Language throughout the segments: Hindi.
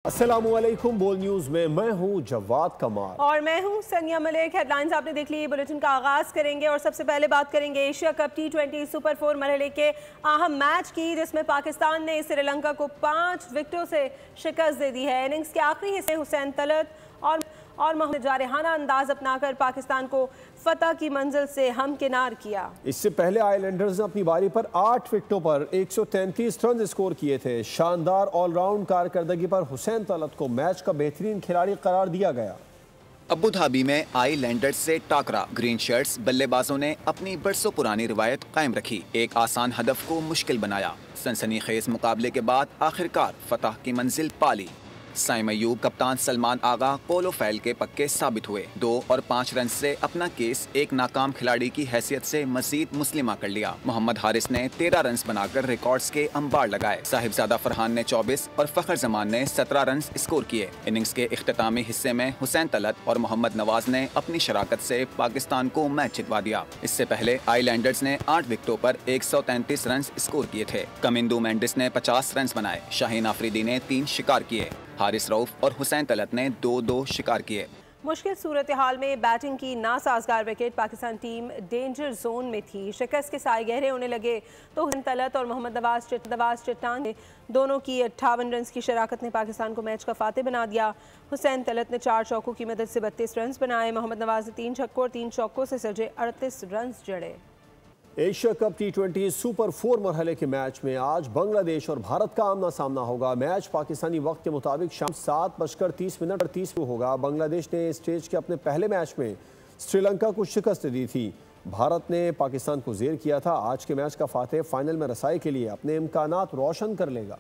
अस्सलामुअलैकुम। बोल न्यूज़ में मैं हूं जवाद कमाल और मैं हूं सनिया मलिक। हेडलाइंस आपने देख ली। बुलेटिन का आगाज करेंगे और सबसे पहले बात करेंगे एशिया कप T20 सुपर 4 मरहले के अहम मैच की, जिसमें पाकिस्तान ने श्रीलंका को 5 विकेटों से शिकस्त दे दी है। इनिंग्स के आखिरी हिस्से हुसैन तलत और मोहम्मद जारहाना अंदाज अपनाकर पाकिस्तान को फतह की मंजिल से हमकिनार किया। इससे पहले आइलैंडर्स ने अपनी बारी पर 8 विकेटों पर 133 रन स्कोर किए थे। शानदार ऑलराउंड कारकर्दगी पर हुसैन तलत को मैच का बेहतरीन खिलाड़ी करार दिया गया। अबू धाबी में आइलैंडर्स से टाकरा। ग्रीन शर्ट्स बल्लेबाजों ने अपनी बरसों पुरानी रिवायत कायम रखी, एक आसान हदफ को मुश्किल बनाया। सनसनीखेज मुकाबले के बाद आखिरकार फतह की मंजिल पाली। साइम अयूब, कप्तान सलमान आगा पोलो फैल के पक्के साबित हुए। 2 और 5 रन से अपना केस एक नाकाम खिलाड़ी की हैसियत से मजीद मुस्लिमा कर लिया। मोहम्मद हारिस ने 13 रन बनाकर रिकॉर्ड्स के अंबार लगाए। साहिबजादा फरहान ने 24 और फखर जमान ने 17 रन स्कोर किए। इनिंग्स के इख्तितामी हिस्से में हुसैन तलत और मोहम्मद नवाज ने अपनी शराकत से पाकिस्तान को मैच जितवा दिया। इससे पहले आइलैंडर्स ने 8 विकेटों पर 133 रन स्कोर किए थे। कमिंदू मेंडिस ने 50 रन बनाए। शाहीन आफरीदी ने 3 शिकार किए। हारिस रऊफ और हुसैन तलत ने 2-2 शिकार किए। मुश्किल सूरत हाल में बैटिंग की नासाजगार wicket Pakistan team danger zone में थी। शिकस्त के साए गहरे होने लगे तो हुसैन तलत और मोहम्मद नवाज चट्टान ने दोनों की 58 रन की शराकत ने पाकिस्तान को मैच का फातेह बना दिया। हुसैन तलत ने 4 चौकों की मदद से 32 रन बनाए। मोहम्मद नवाज ने 3 छक्कों और 3 चौकों से सजे 38 रन जड़े। एशिया कप T20 सुपर 4 मरहले के मैच में आज बांग्लादेश और भारत का आमना सामना होगा। मैच पाकिस्तानी वक्त के मुताबिक शाम 7:30 को होगा। बांग्लादेश ने स्टेज के अपने पहले मैच में श्रीलंका को शिकस्त दी थी। भारत ने पाकिस्तान को जेर किया था। आज के मैच का फातेह फाइनल में रसाई के लिए अपने इम्कानात रोशन कर लेगा।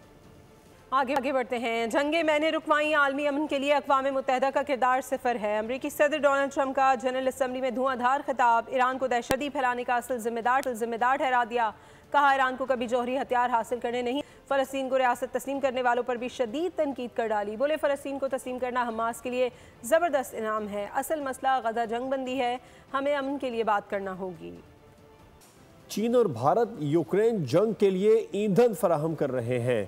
आगे बढ़ते हैं। जंगे मैंने रुकवाई आलमी अमन के लिए अक़वाम मुत्तहिदा का किरदार सिफर है। अमरीकी सदर डोनाल्ड ट्रंप का जनरल असम्बली में धुआंधार खिताब। ईरान को दहशती फैलाने का असल जिम्मेदार ठहरा दिया। कहा ईरान को कभी जौहरी हथियार हासिल करने नहीं। फ़लस्तीन को रियासत तस्लीम करने वालों पर भी शदीद तनकीद कर डाली। बोले फ़लस्तीन को तस्लीम करना हमास के लिए ज़बरदस्त इनाम है। असल मसला गज़ा जंग बंदी है। हमें अमन के लिए बात करना होगी। चीन और भारत यूक्रेन जंग के लिए ईंधन फराहम कर रहे हैं।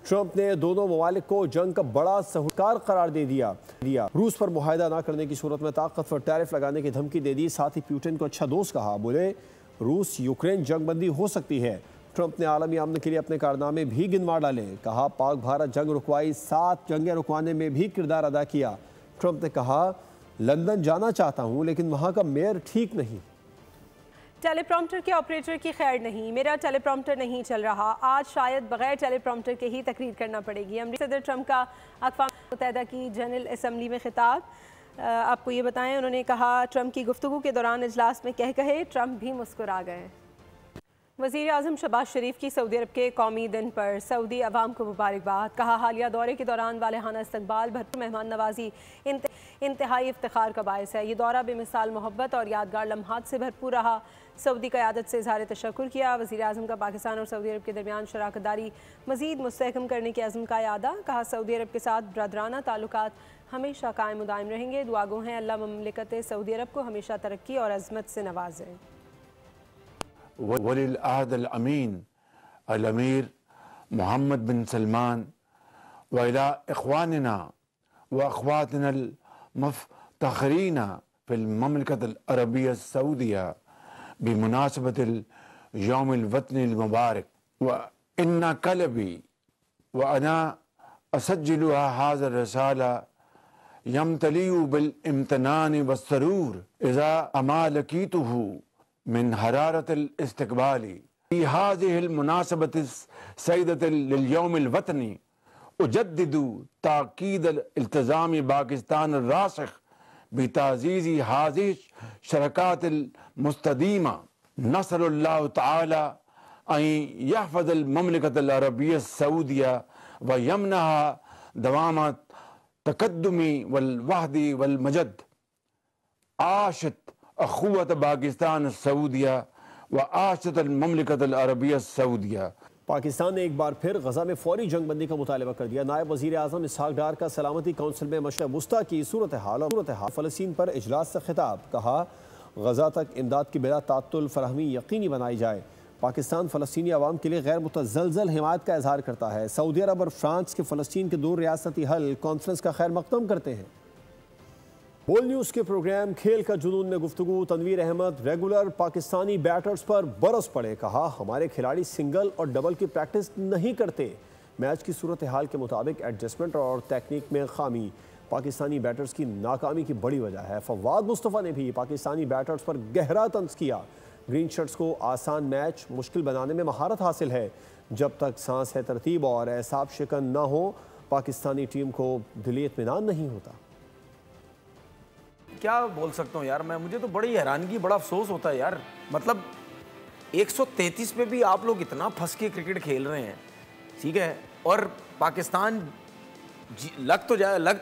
ट्रंप ने दोनों ममालिक को जंग का बड़ा सहूकार करार दे दिया। रूस पर मुआहदा न करने की सूरत में ताकतवर टैरिफ लगाने की धमकी दे दी। साथ ही पुतिन को अच्छा दोस्त कहा। बोले रूस यूक्रेन जंग बंदी हो सकती है। ट्रंप ने आलमी अमन के लिए अपने कारनामे भी गिनवा डाले। कहा पाक भारत जंग रुकवाई 7 जंगें रुकवाने में भी किरदार अदा किया। ट्रंप ने कहा लंदन जाना चाहता हूँ लेकिन वहाँ का मेयर ठीक नहीं। टेलीप्रॉम्प्टर के ऑपरेटर की खैर नहीं। मेरा टेलीप्रॉम्प्टर नहीं चल रहा। आज शायद बगैर टेलीप्रॉम्प्टर के ही तकरीर करना पड़ेगी। अमरीकी सदर ट्रंप का अक़वाम मुत्तहिदा की जनरल असम्बली में खिताब। आपको ये बताएं, उन्होंने कहा ट्रंप की गुफ्तगू के दौरान इजलास में कहे ट्रंप भी मुस्कुरा गए। वज़ीर आज़म शहबाज शरीफ की सऊदी अरब के कौमी दिन पर सऊदी अवाम को मुबारकबाद। कहा हालिया दौरे के दौरान वालेहाना इस्तकबाल, भरपूर मेहमान नवाजी इंतहाई इफ्तिखार का बायस है। ये दौरा बेमिसाल मोहब्बत और यादगार लम्हात से भरपूर रहा। सऊदी क़यादत से इज़हार तशक्कुर किया। वज़ीर आज़म का पाकिस्तान और सऊदी अरब के दरमियान शराकतदारी मज़ीद मुस्तहकम करने के अज़्म का यादा। कहा सऊदी अरब के साथ ब्रदराना ताल्लुकात हमेशा कायम दायम रहेंगे। दुआगो हैं अल्लाह ममलिकत सऊदी अरब को हमेशा तरक्की और अज़मत से नवाजे। वलिल अहद अल अमीन अल अमीर मोहम्मद बिन सलमान व इला इख्वानिना व अख्वातिना अल मुफ्तखरीना फिल ममलिकत अल अरबिया सऊदिया बिमुनासबत अल यौम अल वतन अल मुबारक व इन्ना कलबी व अना असज्जिलु हाज़ा रसाला यमतलिउ बिल इम्तनान व सरूर इज़ा अमा लकीतुहु मिन हरारतिल इस्तकबाली फी हाज़िहिल मुनासबति सईदतिल लिल यौमिल वतनी उजद्दिदु ताकीदल इल्तिज़ाम पाकिस्तान रासिख बिताज़ीज़ी हाज़िहि शरकातिल मुस्तदीमा नसअलुल्लाह तआला अन यहफ़ज़ल ममलिकतल अरबिया सऊदिया व यमनहा दवाम तक़द्दुमी वल वहदी वल मजद आशित अखुवत पाकिस्तान सऊदिया व आशत ममलिकत अरबिया सऊदिया। पाकिस्तान ने एक बार फिर गजा में फौरी जंग बंदी का मुतालबा कर दिया। नायब वज़ीर आज़म इसहाक डार का सलामती कौंसिल में मशरक़ वुस्ता की सूरत हाल फ़लस्तीन पर इजलास से खिताब। कहा गजा तक इमदाद की बिला तात्तुल फराहमी यकीनी बनाई जाए। पाकिस्तान फ़लस्तीनी अवाम के लिए गैर मुतज़लज़ल हिमायत का इजहार करता है। सऊदी अरब और फ्रांस के फ़लस्तीन के 2 रियासती हल कॉन्फ्रेंस का खैर मकदम करते हैं। बोल न्यूज़ के प्रोग्राम खेल का जुनून में गुफ्तगू तनवीर अहमद रेगुलर पाकिस्तानी बैटर्स पर बरस पड़े। कहा, हमारे खिलाड़ी सिंगल और डबल की प्रैक्टिस नहीं करते। मैच की सूरत हाल के मुताबिक एडजस्टमेंट और टेक्निक में खामी पाकिस्तानी बैटर्स की नाकामी की बड़ी वजह है। फवाद मुस्तफ़ा ने भी पाकिस्तानी बैटर्स पर गहरा तंज किया। ग्रीन शर्ट्स को आसान मैच मुश्किल बनाने में महारत हासिल है। जब तक सांस है तरतीब और एहसाब शिकन ना हो, पाकिस्तानी टीम को दिली इत्मीनान नहीं होता। क्या बोल सकता हूँ यार मैं, मुझे तो बड़ी हैरानगी, बड़ा अफसोस होता है यार। मतलब 133 पे भी आप लोग इतना फंस के क्रिकेट खेल रहे हैं, ठीक है, और पाकिस्तान लग तो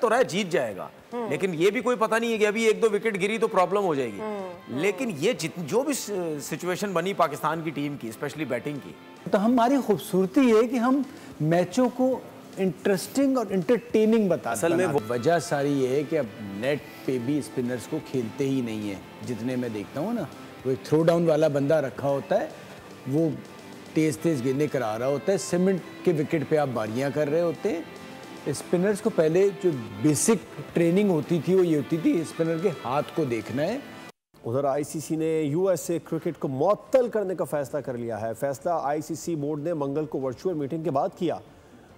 रहा है जीत जाएगा, लेकिन ये भी कोई पता नहीं है कि अभी 1-2 विकेट गिरी तो प्रॉब्लम हो जाएगी। लेकिन ये जो भी सिचुएशन बनी पाकिस्तान की टीम की, स्पेशली बैटिंग की, तो हमारी खूबसूरती है कि हम मैचों को इंटरेस्टिंग और इंटरटेनिंग बताते हैं। असल में वो वजह सारी ये है कि अब नेट पे भी स्पिनर्स को खेलते ही नहीं है। जितने मैं देखता हूँ ना, वो एक थ्रो डाउन वाला बंदा रखा होता है, वो तेज़ गेंदें करा रहा होता है। सीमेंट के विकेट पे आप बारियां कर रहे होते हैं। स्पिनर्स को पहले जो बेसिक ट्रेनिंग होती थी वो ये होती थी, स्पिनर के हाथ को देखना है। उधर आईसीसी ने यूएसए क्रिकेट को मुअत्तल करने का फैसला कर लिया है। फैसला आईसीसी बोर्ड ने मंगल को वर्चुअल मीटिंग के बाद किया।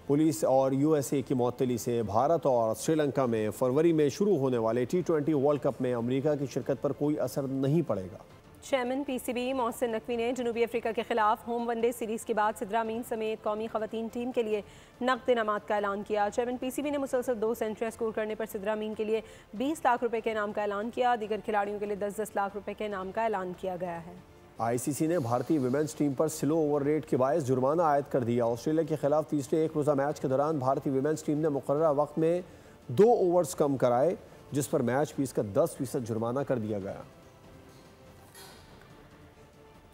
पुलिस और यूएसए की मुअत्तली से भारत और श्रीलंका में फरवरी में शुरू होने वाले T20 वर्ल्ड कप में अमेरिका की शिरकत पर कोई असर नहीं पड़ेगा। चेयरमैन पीसीबी मोहसिन नकवी ने जनूबी अफ्रीका के खिलाफ होम वनडे सीरीज़ के बाद सिद्रा अमीन समेत कौमी ख़वातीन टीम के लिए नकद इनामात का ऐलान किया। चेयरमैन पीसीबी ने मुसलसल 2 सेंचुरियाँ स्कोर करने पर सिद्रा अमीन के लिए 20 लाख रुपए के इनाम का ऐलान किया। दीगर खिलाड़ियों के लिए 10-10 लाख रुपए के इनाम का ऐलान किया गया है। आईसीसी ने भारतीय विमेंस टीम पर स्लो ओवर रेट के बायस जुर्माना आयद कर दिया। ऑस्ट्रेलिया के खिलाफ तीसरे एक रोज़ा मैच के दौरान भारतीय विमेंस टीम ने मुकर्ररा वक्त में 2 ओवर्स कम कराए, जिस पर मैच फीस का 10% जुर्माना कर दिया गया।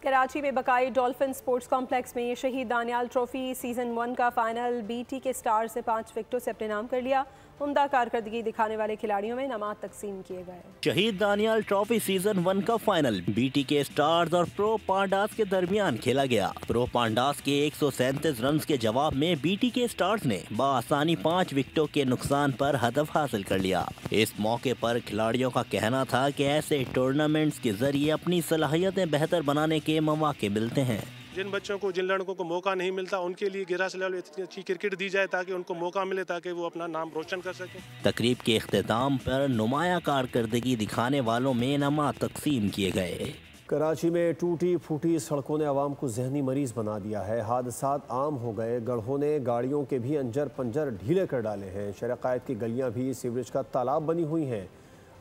कराची में बकाई डॉल्फिन स्पोर्ट्स कॉम्प्लेक्स में शहीद दानियाल ट्रॉफी सीज़न 1 का फाइनल बीटी के स्टार्स ने 5 विकेटों से अपने नाम कर लिया। उम्दा कारकर्दगी दिखाने वाले खिलाड़ियों में इनामात तकसीम किए गए। शहीद दानियाल ट्रॉफी सीजन 1 का फाइनल बीटी के स्टार्स और प्रो पांडास के दरमियान खेला गया। प्रो पांडास के 137 रन के जवाब में बीटी के स्टार्स ने बआसानी 5 विकेटों के नुकसान पर हदफ हासिल कर लिया। इस मौके पर खिलाड़ियों का कहना था कि ऐसे टूर्नामेंट्स के जरिए अपनी सलाहियतें बेहतर बनाने के मौके मिलते हैं। जिन बच्चों को, जिन लड़कों को मौका नहीं मिलता, उनके लिए ग्रास लेवल इतनी अच्छी क्रिकेट दी जाए ताकि उनको मौका मिले, ताकि वो अपना नाम रोशन कर सकें। तकरीब के इख्तिताम पर नुमाया कारकर्दगी दिखाने वालों में इनामात तकसीम किए गए। कराची में टूटी फूटी सड़कों ने आवाम को जहनी मरीज बना दिया है। हादसात आम हो गए। गढ़ों ने गाड़ियों के भी अंजर पंजर ढीले कर डाले हैं। शहर-ए-कायद की गलियां भी सीवरेज का तालाब बनी हुई हैं।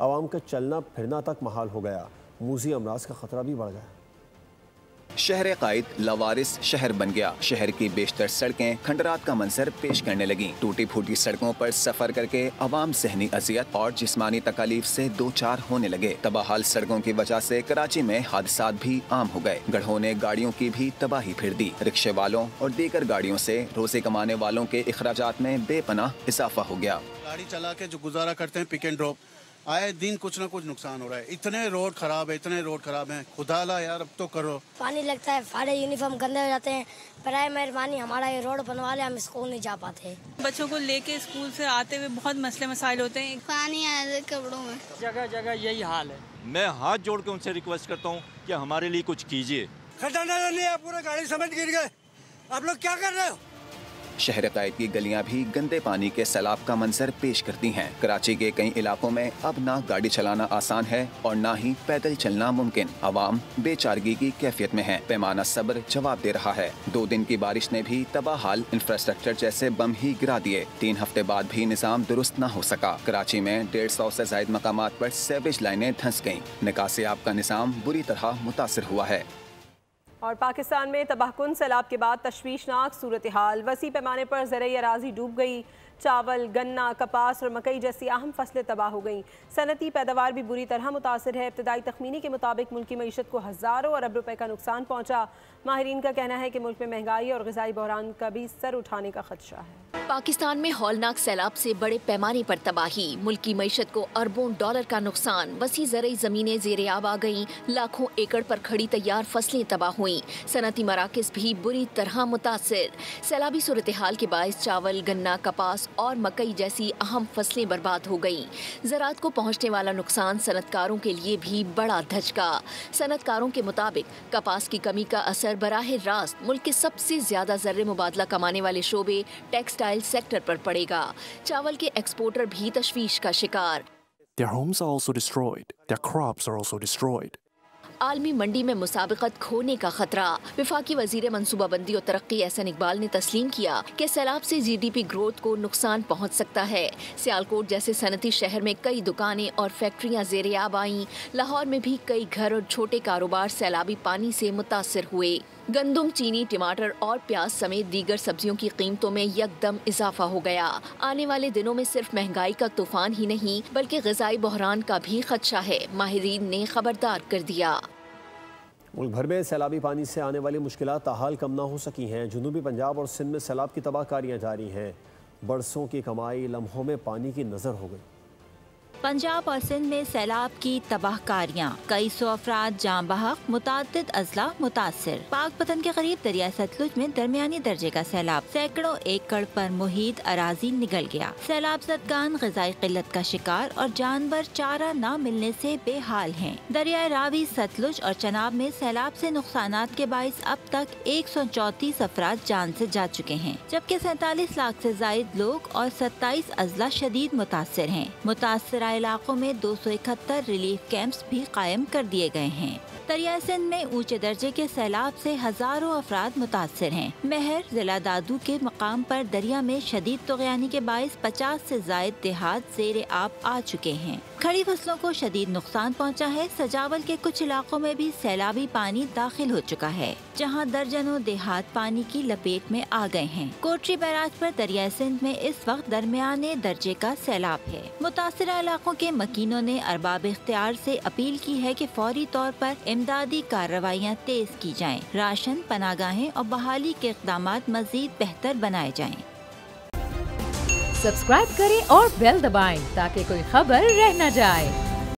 आवाम का चलना फिरना तक महाल हो गया। मूजी अमराज का खतरा भी बढ़ गया। शहर-ए-कायद लवारिस शहर बन गया। शहर की बेशतर सड़कें खंडरात का मंजर पेश करने लगी। टूटी फूटी सड़कों पर सफर करके अवाम सहनी अजियत और जिस्मानी तकालीफ से 2-4 होने लगे। तबाहाल सड़कों की वजह से कराची में हादसात भी आम हो गए। गढ़ों ने गाड़ियों की भी तबाही फिर दी। रिक्शे वालों और दीगर गाड़ियों से रोजे कमाने वालों के अखराजात में बेपनाह इजाफा हो गया। गाड़ी चला के जो गुजारा करते हैं पिक एंड ड्रॉप, आए दिन कुछ ना कुछ नुकसान हो रहा है। इतने रोड खराब है, इतने रोड खराब हैं। खुदाला यार अब तो करो। पानी लगता है, सारे यूनिफॉर्म गंदे हो जाते हैं। बराए मेहरबानी हमारा ये रोड बनवा ले, हम स्कूल नहीं जा पाते। बच्चों को लेके स्कूल से आते हुए बहुत मसले मसाइल होते हैं। पानी आया कपड़ों में, जगह जगह यही हाल है। मैं हाथ जोड़ के उनसे रिक्वेस्ट करता हूँ कि हमारे लिए कुछ कीजिए। खड्डा नहीं है, पूरे गाड़ी समेत गिर गए। आप लोग क्या कर रहे हो? शहर-ए-कायद की गलियां भी गंदे पानी के सैलाब का मंजर पेश करती हैं। कराची के कई इलाकों में अब ना गाड़ी चलाना आसान है और ना ही पैदल चलना मुमकिन। आवाम बेचारगी की कैफियत में है। पैमाना सब्र जवाब दे रहा है। 2 दिन की बारिश ने भी तबाहाल इंफ्रास्ट्रक्चर जैसे बम ही गिरा दिए। 3 हफ्ते बाद भी निजाम दुरुस्त न हो सका। कराची में 150 से ज्यादा मकामात पर सीवरेज लाइनें धंस गयी। निकासी आब का निजाम बुरी तरह मुतासिर हुआ है। और पाकिस्तान में तबाहकुन सैलाब के बाद तशवीशनाक सूरत हाल। वसी पैमाने पर ज़रई अराज़ी डूब गई। चावल, गन्ना, कपास और मकई जैसी अहम फसलें तबाह हो गईं। सनती पैदावार भी बुरी तरह मुतासिर है। इब्तदाई तखमीनी के मुताबिक मुल्क की मईशत को हज़ारों अरब रुपए का नुकसान पहुँचा। माहिरीन का कहना है कि मुल्क में महंगाई और ग़िज़ाई बहरान का भी सर उठाने का खदशा है। पाकिस्तान में हौलनाक सैलाब से बड़े पैमाने पर तबाही, मुल्क की मईशत को अरबों डॉलर का नुकसान, वसी ज़रई ज़मीनें ज़ेरे आब आ गईं, लाखों एकड़ पर खड़ी तैयार फसलें तबाह हुईं, सनती मराकज़ भी बुरी तरह मुतासिर। सैलाबी सूरत हाल के बायस चावल, गन्ना, कपास और मकई जैसी अहम फसलें बर्बाद हो गईं। ज़राअत को पहुँचने वाला नुकसान सनतकारों के लिए भी बड़ा धचका। सनतकारों के मुताबिक कपास की कमी का असर बराह रास्त मुल्क के सबसे ज्यादा ज़र्रे मुबादला कमाने वाले शोबे टेक्सटाइल सेक्टर पर पड़ेगा। चावल के एक्सपोर्टर भी तशवीश का शिकार। Their homes are also destroyed. Their crops are also destroyed. आलमी मंडी में मुसाबिकत खोने का खतरा। वफाकी वजीर मनसूबाबंदी और तरक्की एहसन इकबाल ने तस्लीम किया कि सैलाब से GDP ग्रोथ को नुकसान पहुंच सकता है। सियालकोट जैसे सनती शहर में कई दुकानें और फैक्ट्रियां ज़ेरे आब आईं। लाहौर में भी कई घर और छोटे कारोबार सैलाबी पानी से मुतासिर हुए। गंदम, चीनी, टमाटर और प्याज समेत दीगर सब्जियों की कीमतों में यकदम इजाफा हो गया। आने वाले दिनों में सिर्फ महंगाई का तूफान ही नहीं बल्कि ग़िज़ाई बहरान का भी खदशा है, माहिरीन ने खबरदार कर दिया। मुल्क भर में सैलाबी पानी से आने वाली मुश्किलात ताहाल कम ना हो सकी हैं। जनूबी पंजाब और सिंध में सैलाब की तबाहकारियाँ जारी हैं। बरसों की कमाई लम्हों में पानी की नज़र हो गई। पंजाब और सिंध में सैलाब की तबाहकारियाँ, कई सौ अफराद जाँ बहक, मुतादिद अजला मुतासिर। पाकपतन के करीब दरिया सतलुज में दरमियानी दर्जे का सैलाब, सैकड़ों एकड़ पर मुहित अराजी निगल गया। सैलाब ज़दगान ग़िज़ाई किल्लत का शिकार और जानवर चारा न मिलने से बेहाल हैं। दरिया रावी, सतलुज और चनाब में सैलाब से नुकसानात के बाइस अब तक 134 अफराद जान से जा चुके हैं, जबकि 47 लाख से जायद लोग और 27 अजला शदीद मुतासिर हैं। मुतासिर इलाकों में 271 रिलीफ कैंप्स भी कायम कर दिए गए हैं। दरिया सिंध में ऊंचे दर्जे के सैलाब से हजारों अफराद मुतासिर हैं। महर जिला दादू के मकाम पर दरिया में शदीद तुग़यानी के बाइस 50 से जायद देहात ज़ेरे आब आ चुके हैं। खड़ी फसलों को शदीद नुकसान पहुंचा है। सजावल के कुछ इलाकों में भी सैलाबी पानी दाखिल हो चुका है, जहां दर्जनों देहात पानी की लपेट में आ गए हैं। कोटरी बैराज पर दरिया सिंध में इस वक्त दरमियाने दर्जे का सैलाब है। मुतासिरा इलाकों के मकीनों ने अरबाब इख्तियार से अपील की है कि फौरी तौर पर इमदादी कार्रवाइयाँ तेज की जाएं, राशन, पनागाहें और बहाली के इक़दामात मजीद बेहतर बनाए जाएं। सब्सक्राइब करें और बेल दबाएं ताकि कोई खबर रह न जाए।